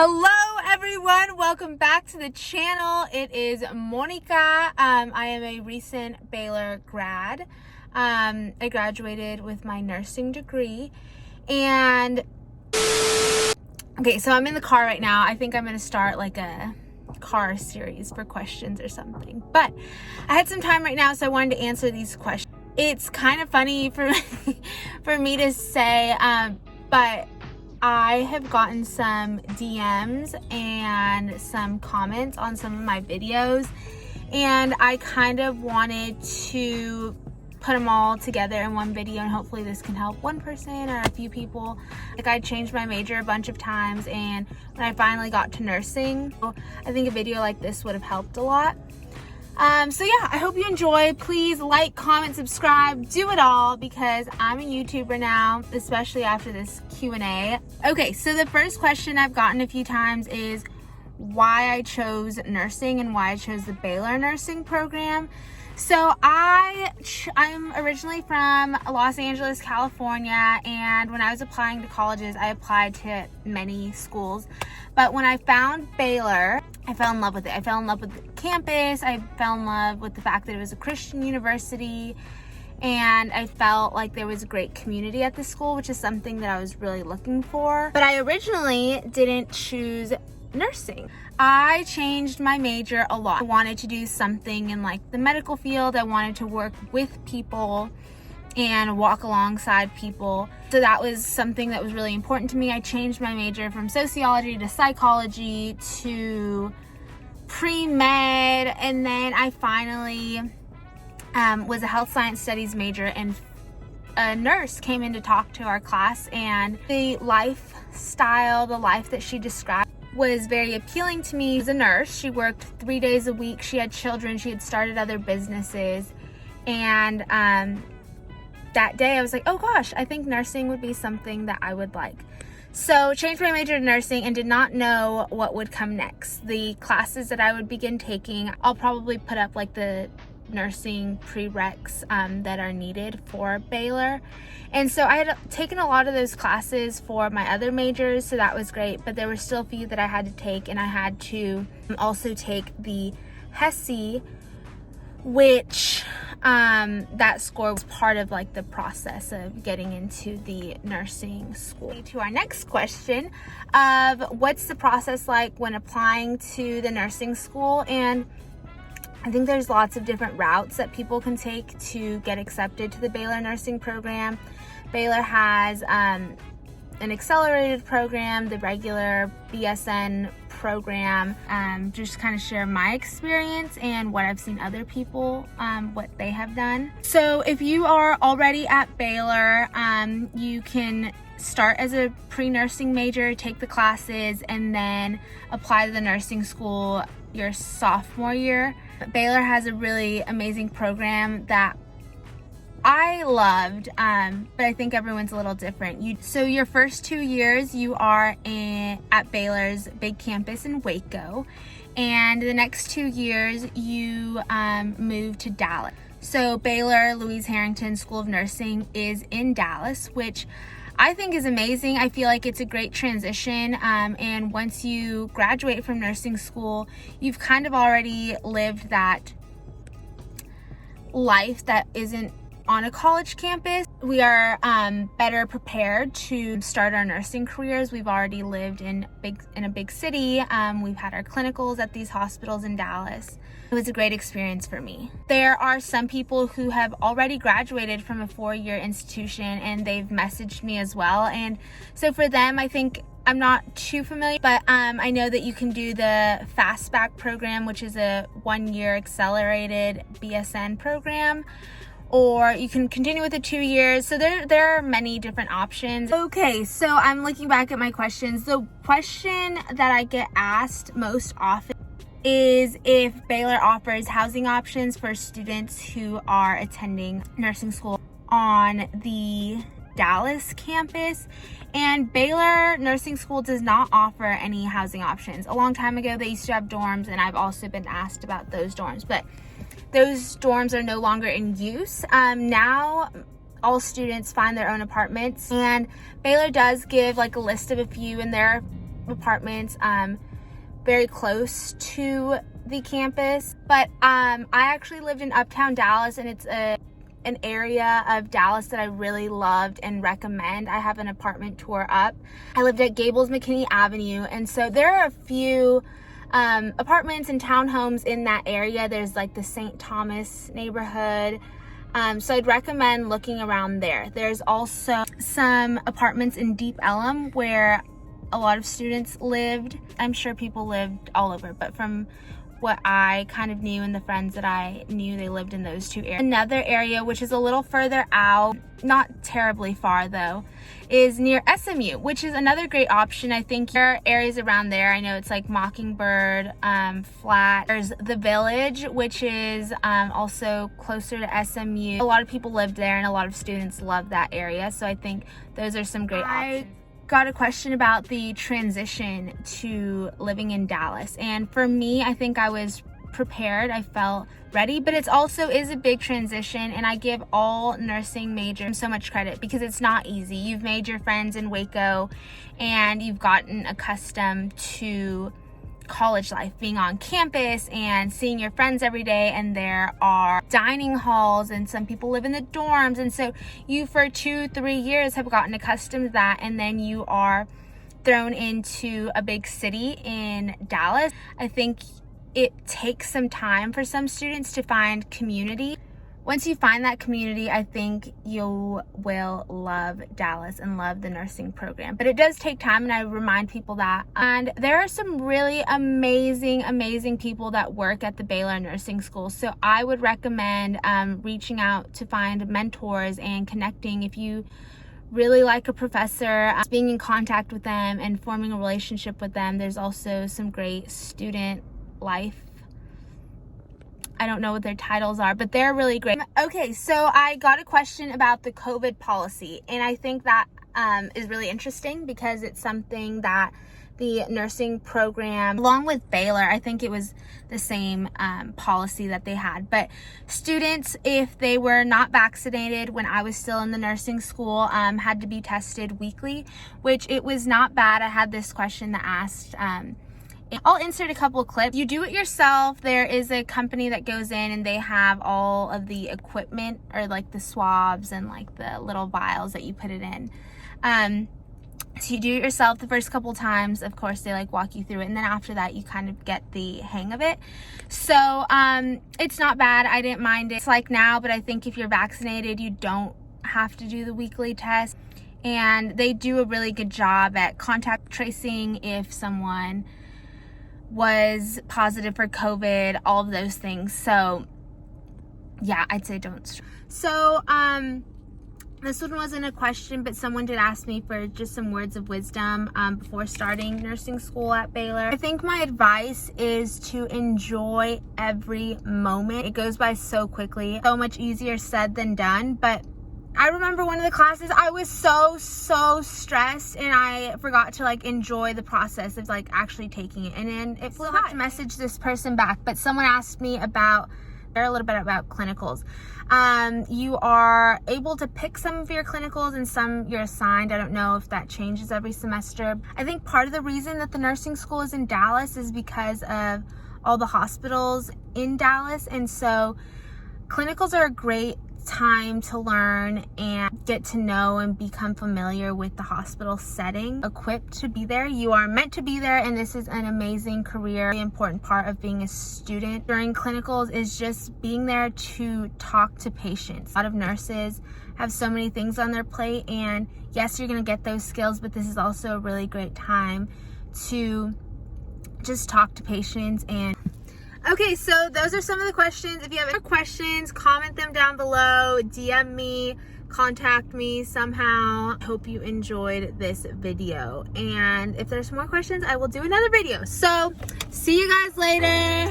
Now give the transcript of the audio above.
Hello everyone, welcome back to the channel. It is Monica. I am a recent Baylor grad. I graduated with my nursing degree, and okay, so I'm in the car right now. I think I'm gonna start like a car series for questions or something, but I had some time right now, so I wanted to answer these questions. It's kind of funny for me to say, but I have gotten some DMs and some comments on some of my videos, and I kind of wanted to put them all together in one video, and hopefully this can help one person or a few people. Like, I changed my major a bunch of times, and when I finally got to nursing, I think a video like this would have helped a lot. So yeah, I hope you enjoy. Please like, comment, subscribe, do it all, because I'm a YouTuber now, especially after this Q&A. Okay, so the first question I've gotten a few times is why I chose nursing and why I chose the Baylor nursing program. So I'm originally from Los Angeles, California, and when I was applying to colleges, I applied to many schools. But when I found Baylor, I fell in love with it. I fell in love with the campus. I fell in love with the fact that it was a Christian university, and I felt like there was a great community at the school, which is something that I was really looking for. But I originally didn't choose nursing. I changed my major a lot. I wanted to do something in like the medical field. I wanted to work with people and walk alongside people. So that was something that was really important to me. I changed my major from sociology to psychology to pre-med, and then I finally was a health science studies major, and a nurse came in to talk to our class, and the lifestyle, the life that she described was very appealing to me. As a nurse, she worked 3 days a week. She had children. She had started other businesses, and that day I was like, oh gosh, I think nursing would be something that I would like. So changed my major to nursing and did not know what would come next. The classes that I would begin taking, I'll probably put up like the nursing prereqs that are needed for Baylor. And so I had taken a lot of those classes for my other majors, so that was great, but there were still a few that I had to take, and I had to also take the HESI, which that score was part of like the process of getting into the nursing school. To our next question of what's the process like when applying to the nursing school, and I think there's lots of different routes that people can take to get accepted to the Baylor nursing program. Baylor has an accelerated program, the regular BSN program. Just kind of share my experience and what I've seen other people, what they have done. So if you are already at Baylor, you can start as a pre-nursing major, take the classes, and then apply to the nursing school your sophomore year. Baylor has a really amazing program that I loved, but I think everyone's a little different. So your first 2 years, you are at Baylor's big campus in Waco, and the next 2 years, you move to Dallas. So Baylor Louise Harrington School of Nursing is in Dallas, which I think is amazing. I feel like it's a great transition, and once you graduate from nursing school, you've kind of already lived that life that isn't on a college campus. We are better prepared to start our nursing careers. We've already lived in a big city. We've had our clinicals at these hospitals in Dallas. It was a great experience for me. There are some people who have already graduated from a 4-year institution, and they've messaged me as well. And so for them, I think I'm not too familiar, but I know that you can do the Fastback program, which is a 1-year accelerated BSN program, or you can continue with the 2 years. So there are many different options. Okay, so I'm looking back at my questions. The question that I get asked most often is if Baylor offers housing options for students who are attending nursing school on the Dallas campus. And Baylor Nursing School does not offer any housing options. A long time ago, they used to have dorms, and I've also been asked about those dorms, but those dorms are no longer in use. Now all students find their own apartments, and Baylor does give like a list of a few, and there are apartments very close to the campus, but I actually lived in Uptown Dallas, and it's an area of Dallas that I really loved and recommend. I have an apartment tour up. I lived at Gables McKinney Avenue, and so there are a few apartments and townhomes in that area. There's like the St. Thomas neighborhood, so I'd recommend looking around there. There's also some apartments in Deep Ellum where a lot of students lived. I'm sure people lived all over, but from what I kind of knew and the friends that I knew, they lived in those two areas. Another area, which is a little further out, not terribly far though, is near SMU, which is another great option. I think there are areas around there. I know it's like Mockingbird, Flat. There's the Village, which is also closer to SMU. A lot of people lived there and a lot of students love that area. So I think those are some great options. Got a question about the transition to living in Dallas, and for me, I think I was prepared. I felt ready, but it also is a big transition, and I give all nursing majors so much credit because it's not easy. You've made your friends in Waco and you've gotten accustomed to college life, being on campus and seeing your friends every day, and there are dining halls and some people live in the dorms, and so you for 2-3 years have gotten accustomed to that, and then you are thrown into a big city in Dallas. I think it takes some time for some students to find community. Once you find that community, I think you will love Dallas and love the nursing program. But it does take time, and I remind people that. And there are some really amazing people that work at the Baylor Nursing School. So I would recommend reaching out to find mentors and connecting. If you really like a professor, being in contact with them and forming a relationship with them. There's also some great student life, I don't know what their titles are, but they're really great. Okay, so I got a question about the COVID policy, and I think that is really interesting because it's something that the nursing program, along with Baylor, I think it was the same policy that they had. But students, if they were not vaccinated when I was still in the nursing school, had to be tested weekly, which it was not bad. I had this question that asked, I'll insert a couple of clips. You do it yourself. There is a company that goes in and they have all of the equipment, or like the swabs and like the little vials that you put it in. So you do it yourself the first couple times. Of course, they like walk you through it, and then after that you kind of get the hang of it. So it's not bad. I didn't mind it. It's like now, but I think if you're vaccinated, you don't have to do the weekly test. And they do a really good job at contact tracing if someone was positive for COVID, all of those things. So yeah, I'd say don't. So this one wasn't a question, but someone did ask me for just some words of wisdom before starting nursing school at Baylor. I think my advice is to enjoy every moment. It goes by so quickly, so much easier said than done. But I remember one of the classes, I was so stressed, and I forgot to like enjoy the process of like actually taking it. And then it flew hot to message this person back, but someone asked me about a little bit about clinicals. You are able to pick some of your clinicals and some you're assigned. I don't know if that changes every semester. I think part of the reason that the nursing school is in Dallas is because of all the hospitals in Dallas, and so clinicals are a great time to learn and get to know and become familiar with the hospital setting. Equipped to be there, you are meant to be there, and this is an amazing career. The important part of being a student during clinicals is just being there to talk to patients. A lot of nurses have so many things on their plate, and yes, you're going to get those skills, but this is also a really great time to just talk to patients. And okay, so those are some of the questions. If you have any questions, comment them down below, DM me, contact me somehow. Hope you enjoyed this video. And if there's more questions, I will do another video. So, see you guys later.